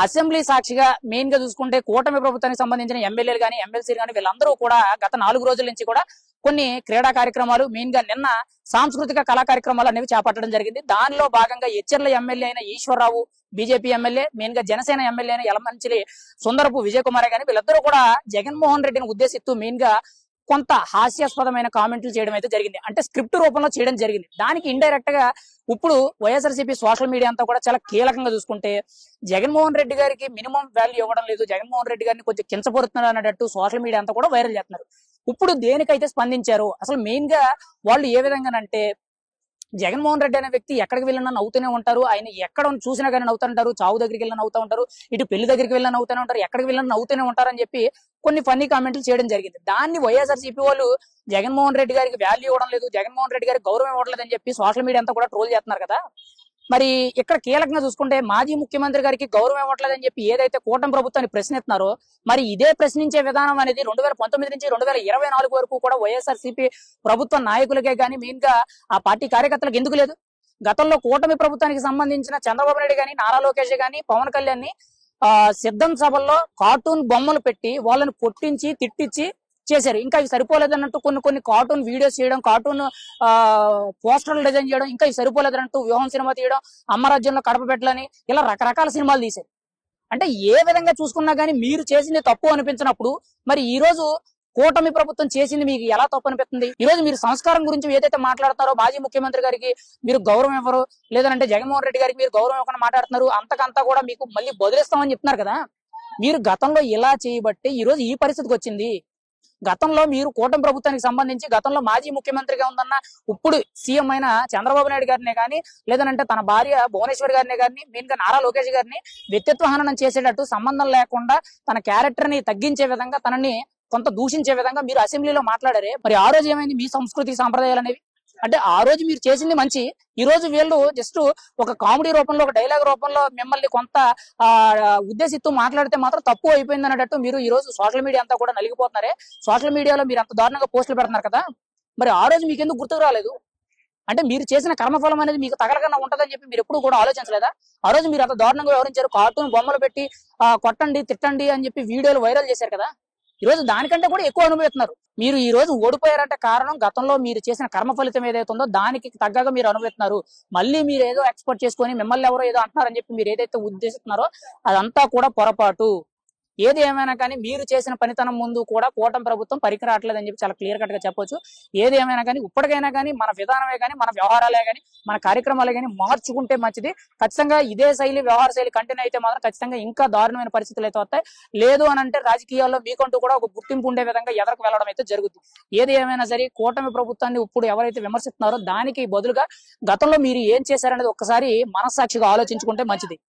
Assembly సాక్షిగా main గా చూసుకుంటే కూటమి ప్రభుత్వానికి సంబంధించిన ఎమ్మెల్యేలు గానీ ఎమ్మెల్సీలు గానీ వీళ్ళందరూ కూడా గత 4 రోజుల నుంచి కూడా కొన్ని క్రీడా కార్యక్రమాలు మెయిన్ గా నిన్న సాంస్కృతిక కళా కార్యక్రమాలు అనేవి చేపట్టడం జరిగింది. దానిలో భాగంగా ఎచ్చెర్ల ఎమ్మెల్యే అయిన ఈశ్వరరావు, బీజేపీ ఎమ్మెల్యే మెయిన్ గా జనసేన ఎమ్మెల్యే అయిన యలమంచిలి సుందరపు విజయ్ కుమార్ గానీ వీళ్ళందరూ కూడా జగన్మోహన్ రెడ్డిని ఉద్దేశిస్తూ మెయిన్ గా కొంత హాస్యాస్పదమైన కామెంట్లు చేయడం అయితే జరిగింది. అంటే స్క్రిప్ట్ రూపంలో చేయడం జరిగింది. దానికి ఇండైరెక్ట్ గా ఇప్పుడు వైఎస్ఆర్సీపీ సోషల్ మీడియా అంతా కూడా చాలా కీలకంగా చూసుకుంటే జగన్మోహన్ రెడ్డి గారికి మినిమం వాల్యూ ఇవ్వడం లేదు, జగన్మోహన్ రెడ్డి గారిని కొంచెం కించపరుస్తున్నారు అన్నట్టు సోషల్ మీడియా అంతా కూడా వైరల్ చేస్తున్నారు. ఇప్పుడు దేనికైతే స్పందించారు అసలు మెయిన్ గా వాళ్ళు ఏ విధంగానంటే జగన్మోహన్ రెడ్డి అనే వ్యక్తి ఎక్కడికి వెళ్ళినా నవ్వుతూనే ఉంటారు. ఆయన ఎక్కడ చూసినా కానీ నవ్వుతుంటారు. చావు దగ్గరికి వెళ్ళినా నవ్వుతూ ఉంటారు, ఇటు పెళ్లి దగ్గరికి వెళ్ళినా నవ్వుతూనే ఉంటారు, ఎక్కడికి వెళ్ళినా నవ్వుతూనే ఉంటారు అని చెప్పి కొన్ని ఫన్నీ కామెంట్లు చేయడం జరిగింది. దాన్ని వైఎస్ఆర్సీపీ వాళ్ళు జగన్మోహన్ రెడ్డి గారికి వాల్యూ ఇవ్వడం లేదు, జగన్మోహన్ రెడ్డి గారికి గౌరవం ఇవ్వట్లేదు అని చెప్పి సోషల్ మీడియా అంతా కూడా ట్రోల్ చేస్తున్నారు కదా. మరి ఇక్కడ కీలకంగా చూసుకుంటే మాజీ ముఖ్యమంత్రి గారికి గౌరవం ఇవ్వట్లేదని చెప్పి ఏదైతే కూటమి ప్రభుత్వాన్ని ప్రశ్నిస్తున్నారో మరి ఇదే ప్రశ్నించే విధానం అనేది 2019 నుంచి 2024 వరకు కూడా వైఎస్ఆర్సీపీ ప్రభుత్వ నాయకులకే గానీ మెయిన్ గా ఆ పార్టీ కార్యకర్తలకు ఎందుకు లేదు? గతంలో కూటమి ప్రభుత్వానికి సంబంధించిన చంద్రబాబు నాయుడు గానీ, నారా లోకేష్ గానీ, పవన్ కళ్యాణ్ ని సిద్ధం సభల్లో కార్టూన్ బొమ్మలు పెట్టి వాళ్ళని కొట్టించి తిట్టించి చేశారు. ఇంకా ఇవి సరిపోలేదన్నట్టు కొన్ని కార్టూన్ వీడియోస్ చేయడం, కార్టూన్ పోస్టర్లు డిజైన్ చేయడం, ఇంకా ఇవి సరిపోలేదన్నట్టు వ్యూహం సినిమా తీయడం, అమ్మరాజ్యంలో కడప పెట్టలని ఇలా రకరకాల సినిమాలు తీశారు. అంటే ఏ విధంగా చూసుకున్నా గానీ మీరు చేసింది తప్పు అనిపించినప్పుడు మరి ఈ రోజు కూటమి ప్రభుత్వం చేసింది మీకు ఎలా తప్పు అనిపిస్తుంది? ఈ రోజు మీరు సంస్కారం గురించి ఏదైతే మాట్లాడుతారో మాజీ ముఖ్యమంత్రి గారికి మీరు గౌరవం ఇవ్వరు, లేదంటే జగన్మోహన్ రెడ్డి గారికి మీరు గౌరవం ఇవ్వకుండా మాట్లాడుతున్నారు, అంతకంతా కూడా మీకు మళ్ళీ బదిలిస్తామని చెప్తున్నారు కదా. మీరు గతంలో ఇలా చేయబట్టి ఈ రోజు ఈ పరిస్థితికి వచ్చింది. గతంలో మీరు కూటమి ప్రభుత్వానికి సంబంధించి గతంలో మాజీ ముఖ్యమంత్రిగా ఉందన్న ఇప్పుడు సీఎం అయిన చంద్రబాబు నాయుడు గారినే కానీ లేదంటే తన భార్య భువనేశ్వర్ గారినే కానీ మెయిన్ గా నారా లోకేష్ గారిని వ్యక్తిత్వ హననం చేసేటట్టు సంబంధం లేకుండా తన క్యారెక్టర్ ని తగ్గించే విధంగా తనని కొంత దూషించే విధంగా మీరు అసెంబ్లీలో మాట్లాడారే. మరి ఆ రోజు ఏమైంది మీ సంస్కృతి సాంప్రదాయాలు అనేవి? అంటే ఆ రోజు మీరు చేసింది మంచి, ఈ రోజు వీళ్ళు జస్ట్ ఒక కామెడీ రూపంలో ఒక డైలాగ్ రూపంలో మిమ్మల్ని కొంత ఉద్దేశిస్తూ మాట్లాడితే మాత్రం తప్పు అయిపోయింది అన్నట్టు మీరు ఈ రోజు సోషల్ మీడియా అంతా కూడా నలిగిపోతున్నారే. సోషల్ మీడియాలో మీరు అంత దారుణంగా పోస్టులు పెడుతున్నారు కదా, మరి ఆ రోజు మీకు ఎందుకు గుర్తుకు రాలేదు? అంటే మీరు చేసిన కర్మఫలం అనేది మీకు తగలకన్నా ఉంటదని చెప్పి మీరు ఎప్పుడు కూడా ఆలోచించలేదా? ఆ రోజు మీరు అంత దారుణంగా వ్యవహరించారు, కార్టూన్ బొమ్మలు పెట్టి కొట్టండి తిట్టండి అని చెప్పి వీడియోలు వైరల్ చేశారు కదా. ఈ రోజు దానికంటే కూడా ఎక్కువ అనుభవిస్తున్నారు. మీరు ఈ రోజు ఓడిపోయారంటే కారణం గతంలో మీరు చేసిన కర్మ ఫలితం ఏదైతే ఉందో దానికి తగ్గగా మీరు అనుభవిస్తున్నారు. మళ్ళీ మీరు ఏదో ఎక్స్పెక్ట్ చేసుకొని మిమ్మల్ని ఎవరో ఏదో అంటున్నారని చెప్పి మీరు ఏదైతే ఉద్దేశిస్తున్నారో అదంతా కూడా పొరపాటు. ఏది ఏమైనా కానీ మీరు చేసిన పనితనం ముందు కూడా కూటమి ప్రభుత్వం పనికిరావట్లేదని చెప్పి చాలా క్లియర్ కట్ గా చెప్పొచ్చు. ఏది ఏమైనా కానీ ఇప్పటికైనా కానీ మన విధానమే కానీ మన వ్యవహారాలే కానీ మన కార్యక్రమాలే కానీ మార్చుకుంటే మంచిది. ఖచ్చితంగా ఇదే శైలి వ్యవహార శైలి కంటిన్యూ అయితే మాత్రం ఖచ్చితంగా ఇంకా దారుణమైన పరిస్థితులు అయితే వస్తాయి. లేదు అని అంటే రాజకీయాల్లో మీకంటూ కూడా ఒక గుర్తింపు ఉండే విధంగా ఎదరకు వెళ్లడం అయితే జరుగుతుంది. ఏది ఏమైనా సరే కూటమి ప్రభుత్వాన్ని ఇప్పుడు ఎవరైతే విమర్శిస్తున్నారో దానికి బదులుగా గతంలో మీరు ఏం చేశారనేది ఒక్కసారి మనస్సాక్షిగా ఆలోచించుకుంటే మంచిది.